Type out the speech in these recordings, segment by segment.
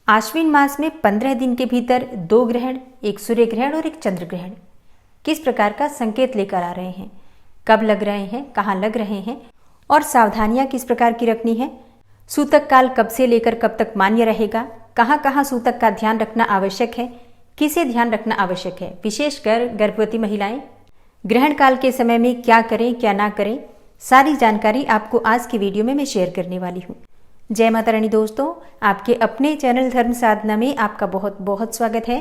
आश्विन मास में 15 दिन के भीतर 2 ग्रहण, एक सूर्य ग्रहण और एक चंद्र ग्रहण किस प्रकार का संकेत लेकर आ रहे हैं, कब लग रहे हैं, कहाँ लग रहे हैं और सावधानियां किस प्रकार की रखनी है। सूतक काल कब से लेकर कब तक मान्य रहेगा, कहाँ कहाँ सूतक का ध्यान रखना आवश्यक है, किसे ध्यान रखना आवश्यक है, विशेषकर गर्भवती महिलाएं ग्रहण काल के समय में क्या करें क्या ना करें, सारी जानकारी आपको आज की वीडियो में मैं शेयर करने वाली हूँ। जय माता रानी दोस्तों, आपके अपने चैनल धर्म साधना में आपका बहुत बहुत स्वागत है।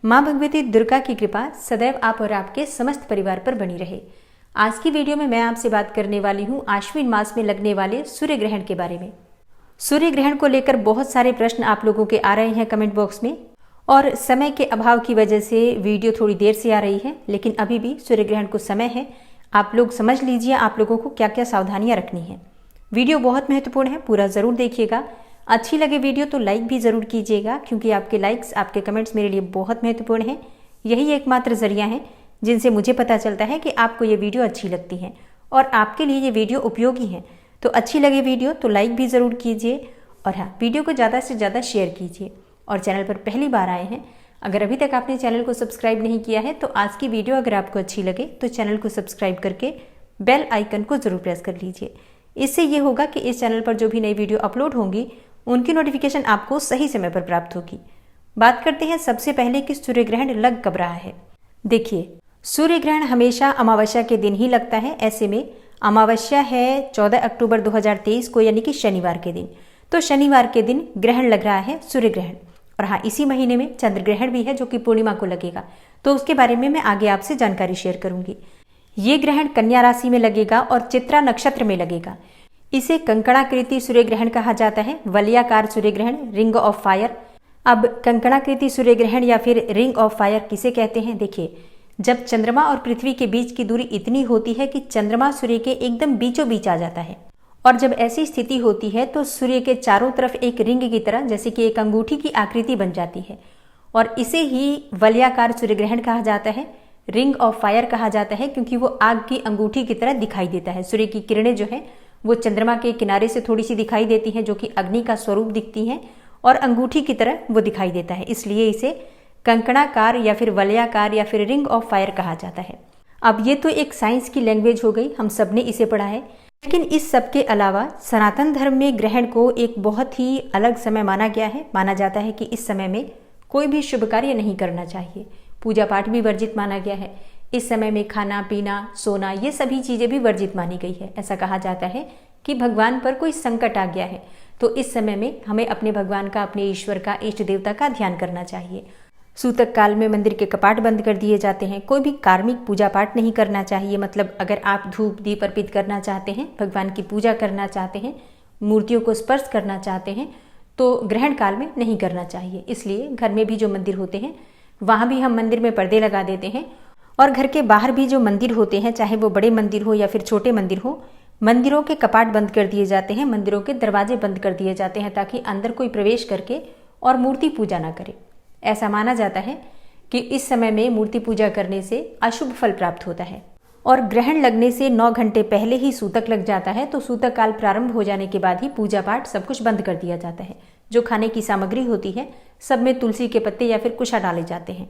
माँ भगवती दुर्गा की कृपा सदैव आप और आपके समस्त परिवार पर बनी रहे। आज की वीडियो में मैं आपसे बात करने वाली हूँ आश्विन मास में लगने वाले सूर्य ग्रहण के बारे में। सूर्य ग्रहण को लेकर बहुत सारे प्रश्न आप लोगों के आ रहे हैं कमेंट बॉक्स में, और समय के अभाव की वजह से वीडियो थोड़ी देर से आ रही है, लेकिन अभी भी सूर्य ग्रहण को समय है। आप लोग समझ लीजिए आप लोगों को क्या क्या सावधानियां रखनी है। वीडियो बहुत महत्वपूर्ण है, पूरा ज़रूर देखिएगा। अच्छी लगे वीडियो तो लाइक भी ज़रूर कीजिएगा, क्योंकि आपके लाइक्स, आपके कमेंट्स मेरे लिए बहुत महत्वपूर्ण है। यही एकमात्र जरिया है जिनसे मुझे पता चलता है कि आपको ये वीडियो अच्छी लगती है और आपके लिए ये वीडियो उपयोगी है। तो अच्छी लगे वीडियो तो लाइक भी ज़रूर कीजिए, और हाँ, वीडियो को ज़्यादा से ज़्यादा शेयर कीजिए। और चैनल पर पहली बार आए हैं, अगर अभी तक आपने चैनल को सब्सक्राइब नहीं किया है तो आज की वीडियो अगर आपको अच्छी लगे तो चैनल को सब्सक्राइब करके बेल आइकन को ज़रूर प्रेस कर लीजिए। इससे ये होगा कि इस चैनल पर जो भी नई वीडियो अपलोड होंगी उनकी नोटिफिकेशन आपको सही समय पर प्राप्त होगी। बात करते हैं सबसे पहले कि सूर्य ग्रहण लग कब रहा है। देखिए, सूर्य ग्रहण हमेशा अमावस्या के दिन ही लगता है। ऐसे में अमावस्या है 14 अक्टूबर 2023 को, यानी कि शनिवार के दिन। तो शनिवार के दिन ग्रहण लग रहा है, सूर्य ग्रहण। और हाँ, इसी महीने में चंद्र ग्रहण भी है जो कि पूर्णिमा को लगेगा, तो उसके बारे में मैं आगे आपसे जानकारी शेयर करूंगी। ये ग्रहण कन्या राशि में लगेगा और चित्रा नक्षत्र में लगेगा। इसे कंकणाकृति सूर्य ग्रहण कहा जाता है, वलयाकार सूर्य ग्रहण, रिंग ऑफ फायर। अब कंकणाकृति सूर्य ग्रहण या फिर रिंग ऑफ फायर किसे कहते हैं? देखिए, जब चंद्रमा और पृथ्वी के बीच की दूरी इतनी होती है कि चंद्रमा सूर्य के एकदम बीचों बीच आ जाता है, और जब ऐसी स्थिति होती है तो सूर्य के चारों तरफ एक रिंग की तरह, जैसे कि एक अंगूठी की आकृति बन जाती है, और इसे ही वलयाकार सूर्य ग्रहण कहा जाता है, रिंग ऑफ फायर कहा जाता है, क्योंकि वो आग की अंगूठी की तरह दिखाई देता है। सूर्य की किरणें जो है वो चंद्रमा के किनारे से थोड़ी सी दिखाई देती हैं, जो कि अग्नि का स्वरूप दिखती हैं, और अंगूठी की तरह वो दिखाई देता है। इसलिए इसे कंकणाकार या फिर वलयाकार या फिर रिंग ऑफ फायर कहा जाता है। अब ये तो एक साइंस की लैंग्वेज हो गई, हम सब ने इसे पढ़ा है, लेकिन इस सब के अलावा सनातन धर्म में ग्रहण को एक बहुत ही अलग समय माना गया है। माना जाता है कि इस समय में कोई भी शुभ कार्य नहीं करना चाहिए, पूजा पाठ भी वर्जित माना गया है। इस समय में खाना पीना, सोना, ये सभी चीजें भी वर्जित मानी गई है। ऐसा कहा जाता है कि भगवान पर कोई संकट आ गया है, तो इस समय में हमें अपने भगवान का, अपने ईश्वर का, इष्ट देवता का ध्यान करना चाहिए। सूतक काल में मंदिर के कपाट बंद कर दिए जाते हैं, कोई भी कार्मिक पूजा पाठ नहीं करना चाहिए। मतलब अगर आप धूप दीप अर्पित करना चाहते हैं, भगवान की पूजा करना चाहते हैं, मूर्तियों को स्पर्श करना चाहते हैं, तो ग्रहण काल में नहीं करना चाहिए। इसलिए घर में भी जो मंदिर होते हैं वहाँ भी हम मंदिर में पर्दे लगा देते हैं, और घर के बाहर भी जो मंदिर होते हैं, चाहे वो बड़े मंदिर हो या फिर छोटे मंदिर हो, मंदिरों के कपाट बंद कर दिए जाते हैं, मंदिरों के दरवाजे बंद कर दिए जाते हैं, ताकि अंदर कोई प्रवेश करके और मूर्ति पूजा ना करे। ऐसा माना जाता है कि इस समय में मूर्ति पूजा करने से अशुभ फल प्राप्त होता है। और ग्रहण लगने से 9 घंटे पहले ही सूतक लग जाता है, तो सूतक काल प्रारंभ हो जाने के बाद ही पूजा पाठ सब कुछ बंद कर दिया जाता है। जो खाने की सामग्री होती है सब में तुलसी के पत्ते या फिर कुशा डाले जाते हैं,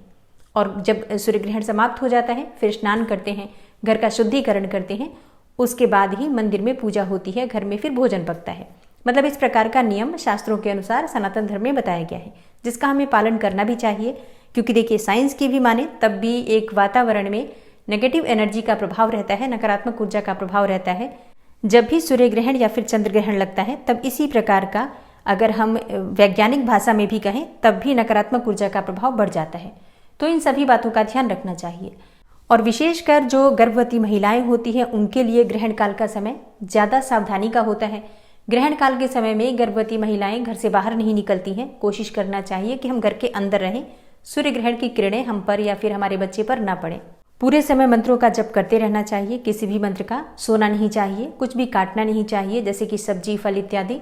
और जब सूर्य ग्रहण समाप्त हो जाता है फिर स्नान करते हैं, घर का शुद्धिकरण करते हैं, उसके बाद ही मंदिर में पूजा होती है, घर में फिर भोजन पकता है। मतलब इस प्रकार का नियम शास्त्रों के अनुसार सनातन धर्म में बताया गया है, जिसका हमें पालन करना भी चाहिए। क्योंकि देखिए, साइंस की भी माने तब भी एक वातावरण में नेगेटिव एनर्जी का प्रभाव रहता है, नकारात्मक ऊर्जा का प्रभाव रहता है। जब भी सूर्य ग्रहण या फिर चंद्र ग्रहण लगता है तब इसी प्रकार का, अगर हम वैज्ञानिक भाषा में भी कहें, तब भी नकारात्मक ऊर्जा का प्रभाव बढ़ जाता है। तो इन सभी बातों का ध्यान रखना चाहिए, और विशेषकर जो गर्भवती महिलाएं होती हैं उनके लिए ग्रहण काल का समय ज़्यादा सावधानी का होता है। ग्रहण काल के समय में गर्भवती महिलाएं घर से बाहर नहीं निकलती हैं। कोशिश करना चाहिए कि हम घर के अंदर रहें, सूर्य ग्रहण की किरणें हम पर या फिर हमारे बच्चे पर ना पड़े। पूरे समय मंत्रों का जप करते रहना चाहिए, किसी भी मंत्र का सोना नहीं चाहिए, कुछ भी काटना नहीं चाहिए, जैसे कि सब्जी फल इत्यादि,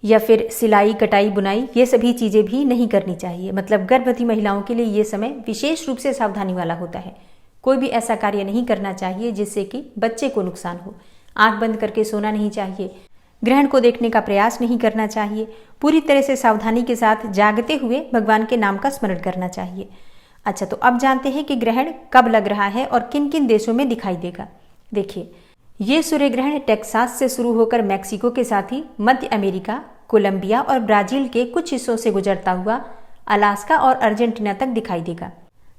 या फिर सिलाई कटाई बुनाई, ये सभी चीजें भी नहीं करनी चाहिए। मतलब गर्भवती महिलाओं के लिए ये समय विशेष रूप से सावधानी वाला होता है। कोई भी ऐसा कार्य नहीं करना चाहिए जिससे कि बच्चे को नुकसान हो। आंख बंद करके सोना नहीं चाहिए, ग्रहण को देखने का प्रयास नहीं करना चाहिए। पूरी तरह से सावधानी के साथ जागते हुए भगवान के नाम का स्मरण करना चाहिए। अच्छा, तो अब जानते हैं कि ग्रहण कब लग रहा है और किन किन देशों में दिखाई देगा। देखिए, ये सूर्य ग्रहण टेक्सास से शुरू होकर मैक्सिको के साथ ही मध्य अमेरिका, कोलंबिया और ब्राजील के कुछ हिस्सों से गुजरता हुआ अलास्का और अर्जेंटीना तक दिखाई देगा।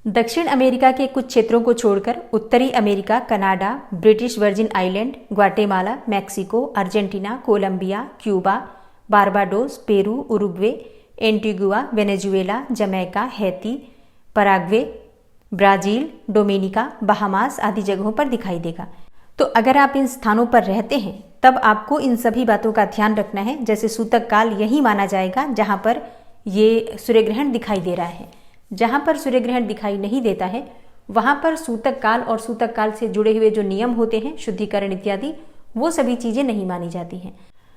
दक्षिण अमेरिका के कुछ क्षेत्रों को छोड़कर उत्तरी America, Canada, British Virgin Island, Guatemala, Mexico, Argentina, Colombia, Cuba, Barbados, Peru, Uruguay, Antigua, Venezuela, Jamaica, Haiti, Paraguay, Brazil, Dominica, Bahamas आदि जगहों पर दिखाई देगा। तो अगर आप इन स्थानों पर रहते हैं तब आपको इन सभी बातों का ध्यान रखना है। जैसे सूतक काल यही माना जाएगा जहां पर ये सूर्य ग्रहण दिखाई दे रहा है। जहां पर सूर्य ग्रहण दिखाई नहीं देता है वहां पर सूतक काल और सूतक काल से जुड़े हुए जो नियम होते हैं, शुद्धिकरण इत्यादि, वो सभी चीजें नहीं मानी जाती हैं।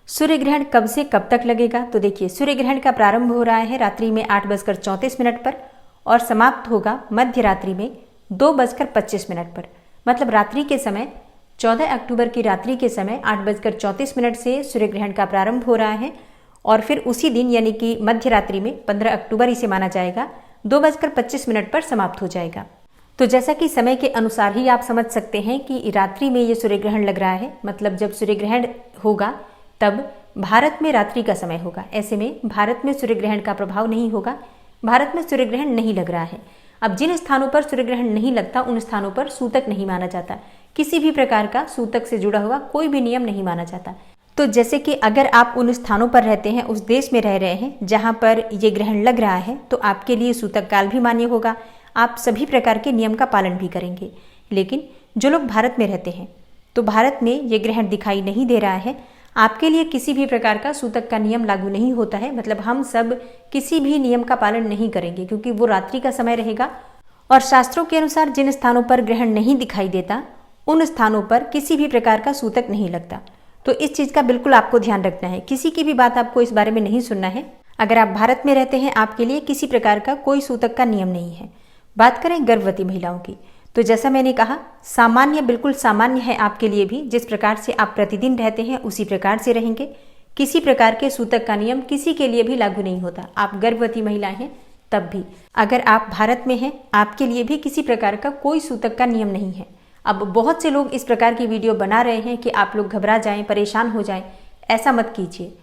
सूर्य ग्रहण कब से कब तक लगेगा? तो देखिए, सूर्य ग्रहण का प्रारंभ हो रहा है रात्रि में 8:34 पर और समाप्त होगा मध्य रात्रि में 2:25 पर। मतलब रात्रि के समय 14 अक्टूबर की रात्रि के समय 8:34 से सूर्य ग्रहण का प्रारंभ हो रहा है और फिर उसी दिन यानी कि मध्य रात्रि में 15 अक्टूबर इसे माना जाएगा 2:25 पर समाप्त हो जाएगा। तो जैसा कि समय के अनुसार ही आप समझ सकते हैं कि रात्रि में ये सूर्य ग्रहण लग रहा है। मतलब जब सूर्य ग्रहण होगा तब भारत में रात्रि का समय होगा। ऐसे में भारत में सूर्य ग्रहण का प्रभाव नहीं होगा। भारत में सूर्य ग्रहण नहीं लग रहा है। अब जिन स्थानों पर सूर्य ग्रहण नहीं लगता उन स्थानों पर सूतक नहीं माना जाता। किसी भी प्रकार का सूतक से जुड़ा हुआ कोई भी नियम नहीं माना जाता। तो जैसे कि अगर आप उन स्थानों पर रहते हैं, उस देश में रह रहे हैं जहां पर ये ग्रहण लग रहा है, तो आपके लिए सूतक काल भी मान्य होगा। आप सभी प्रकार के नियम का पालन भी करेंगे। लेकिन जो लोग भारत में रहते हैं तो भारत में ये ग्रहण दिखाई नहीं दे रहा है, आपके लिए किसी भी प्रकार का सूतक का नियम लागू नहीं होता है। मतलब हम सब किसी भी नियम का पालन नहीं करेंगे क्योंकि वो रात्रि का समय रहेगा और शास्त्रों के अनुसार जिन स्थानों पर ग्रहण नहीं दिखाई देता उन स्थानों पर किसी भी प्रकार का सूतक नहीं लगता। तो इस चीज का बिल्कुल आपको ध्यान रखना है। किसी की भी बात आपको इस बारे में नहीं सुनना है। अगर आप भारत में रहते हैं आपके लिए किसी प्रकार का कोई सूतक का नियम नहीं है। बात करें गर्भवती महिलाओं की, तो जैसा मैंने कहा, सामान्य, बिल्कुल सामान्य है आपके लिए भी। जिस प्रकार से आप प्रतिदिन रहते हैं उसी प्रकार से रहेंगे। किसी प्रकार के सूतक का नियम किसी के लिए भी लागू नहीं होता। आप गर्भवती महिलाएं हैं तब भी, अगर आप भारत में हैं, आपके लिए भी किसी प्रकार का कोई सूतक का नियम नहीं है। अब बहुत से लोग इस प्रकार की वीडियो बना रहे हैं कि आप लोग घबरा जाएं, परेशान हो जाएं। ऐसा मत कीजिए।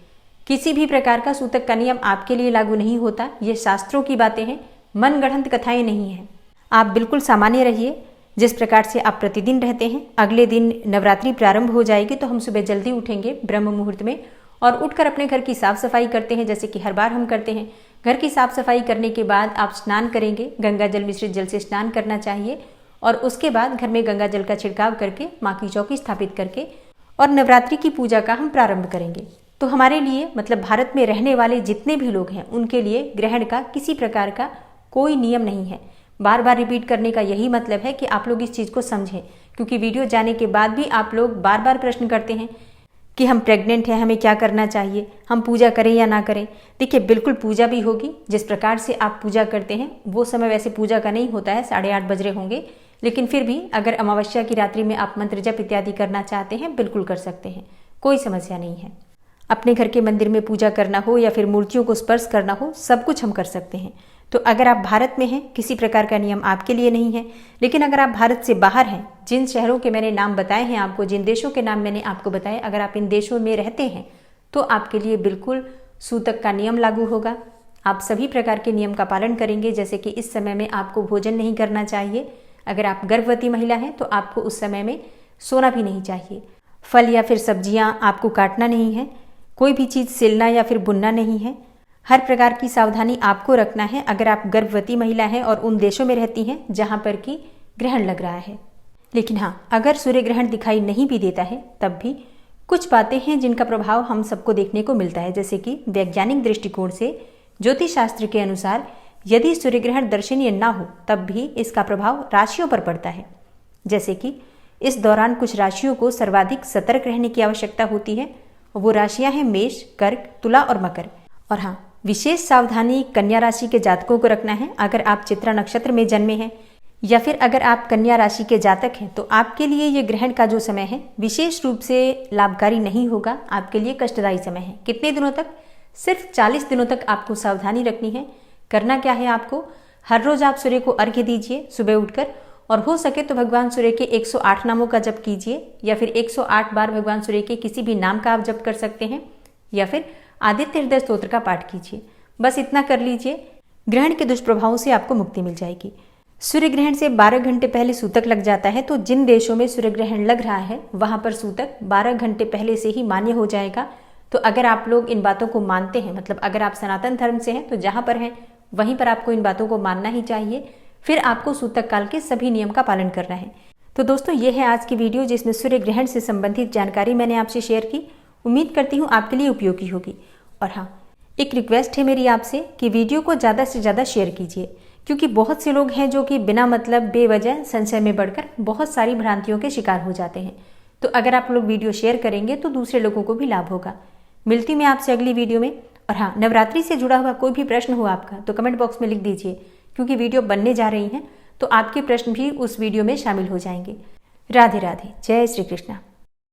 किसी भी प्रकार का सूतक का नियम आपके लिए लागू नहीं होता। ये शास्त्रों की बातें हैं, मनगढ़ंत कथाएं नहीं हैं। आप बिल्कुल सामान्य रहिए जिस प्रकार से आप प्रतिदिन रहते हैं। अगले दिन नवरात्रि प्रारंभ हो जाएगी तो हम सुबह जल्दी उठेंगे ब्रह्म मुहूर्त में और उठकर अपने घर की साफ सफाई करते हैं, जैसे कि हर बार हम करते हैं। घर की साफ सफाई करने के बाद आप स्नान करेंगे। गंगा जल मिश्रित जल से स्नान करना चाहिए और उसके बाद घर में गंगा जल का छिड़काव करके माँ की चौकी स्थापित करके और नवरात्रि की पूजा का हम प्रारंभ करेंगे। तो हमारे लिए, मतलब भारत में रहने वाले जितने भी लोग हैं, उनके लिए ग्रहण का किसी प्रकार का कोई नियम नहीं है। बार बार रिपीट करने का यही मतलब है कि आप लोग इस चीज़ को समझें, क्योंकि वीडियो जाने के बाद भी आप लोग बार बार प्रश्न करते हैं कि हम प्रेग्नेंट हैं, हमें क्या करना चाहिए, हम पूजा करें या ना करें। देखिए, बिल्कुल पूजा भी होगी। जिस प्रकार से आप पूजा करते हैं वो समय वैसे पूजा का नहीं होता है, 8:30 बज रहे होंगे, लेकिन फिर भी अगर अमावस्या की रात्रि में आप मंत्र जप इत्यादि करना चाहते हैं, बिल्कुल कर सकते हैं, कोई समस्या नहीं है। अपने घर के मंदिर में पूजा करना हो या फिर मूर्तियों को स्पर्श करना हो, सब कुछ हम कर सकते हैं। तो अगर आप भारत में हैं, किसी प्रकार का नियम आपके लिए नहीं है। लेकिन अगर आप भारत से बाहर हैं, जिन शहरों के मैंने नाम बताए हैं आपको, जिन देशों के नाम मैंने आपको बताए, अगर आप इन देशों में रहते हैं तो आपके लिए बिल्कुल सूतक का नियम लागू होगा। आप सभी प्रकार के नियम का पालन करेंगे, जैसे कि इस समय में आपको भोजन नहीं करना चाहिए। अगर आप गर्भवती महिला हैं तो आपको उस समय में सोना भी नहीं चाहिए। फल या फिर सब्जियां आपको काटना नहीं है। कोई भी चीज़ सिलना या फिर बुनना नहीं है। हर प्रकार की सावधानी आपको रखना है अगर आप गर्भवती महिला हैं और उन देशों में रहती हैं जहां पर कि ग्रहण लग रहा है। लेकिन हाँ, अगर सूर्य ग्रहण दिखाई नहीं भी देता है तब भी कुछ बातें हैं जिनका प्रभाव हम सबको देखने को मिलता है। जैसे कि वैज्ञानिक दृष्टिकोण से, ज्योतिष शास्त्र के अनुसार, यदि सूर्य ग्रहण दर्शनीय ना हो तब भी इसका प्रभाव राशियों पर पड़ता है। जैसे कि इस दौरान कुछ राशियों को सर्वाधिक सतर्क रहने की आवश्यकता होती है। वो राशियां हैं मेष, कर्क, तुला और मकर। और हाँ, विशेष सावधानी कन्या राशि के जातकों को रखना है। अगर आप चित्रा नक्षत्र में जन्मे हैं या फिर अगर आप कन्या राशि के जातक हैं तो आपके लिए ये ग्रहण का जो समय है विशेष रूप से लाभकारी नहीं होगा, आपके लिए कष्टदायी समय है। कितने दिनों तक? सिर्फ 40 दिनों तक आपको सावधानी रखनी है। करना क्या है आपको? हर रोज आप सूर्य को अर्घ्य दीजिए सुबह उठकर, और हो सके तो भगवान सूर्य के 108 नामों का जप कीजिए, या फिर 108 बार भगवान सूर्य के किसी भी नाम का आप जप कर सकते हैं, या फिर आदित्य हृदय स्तोत्र का पाठ कीजिए। बस इतना कर लीजिए, ग्रहण के दुष्प्रभावों से आपको मुक्ति मिल जाएगी। सूर्य ग्रहण से 12 घंटे पहले सूतक लग जाता है, तो जिन देशों में सूर्य ग्रहण लग रहा है वहां पर सूतक 12 घंटे पहले से ही मान्य हो जाएगा। तो अगर आप लोग इन बातों को मानते हैं, मतलब अगर आप सनातन धर्म से हैं, तो जहां पर हैं वहीं पर आपको इन बातों को मानना ही चाहिए। फिर आपको सूतक काल के सभी नियम का पालन करना है। तो दोस्तों, ये है आज की वीडियो जिसमें सूर्य ग्रहण से संबंधित जानकारी मैंने आपसे शेयर की। उम्मीद करती हूँ आपके लिए उपयोगी होगी। और हाँ, एक रिक्वेस्ट है मेरी आपसे कि वीडियो को ज़्यादा से ज़्यादा शेयर कीजिए, क्योंकि बहुत से लोग हैं जो कि बिना मतलब बेवजह संशय में बढ़कर बहुत सारी भ्रांतियों के शिकार हो जाते हैं। तो अगर आप लोग वीडियो शेयर करेंगे तो दूसरे लोगों को भी लाभ होगा। मिलती मैं आपसे अगली वीडियो में। और हाँ, नवरात्रि से जुड़ा हुआ कोई भी प्रश्न हो आपका तो कमेंट बॉक्स में लिख दीजिए, क्योंकि वीडियो बनने जा रही हैं तो आपके प्रश्न भी उस वीडियो में शामिल हो जाएंगे। राधे राधे, जय श्री कृष्णा।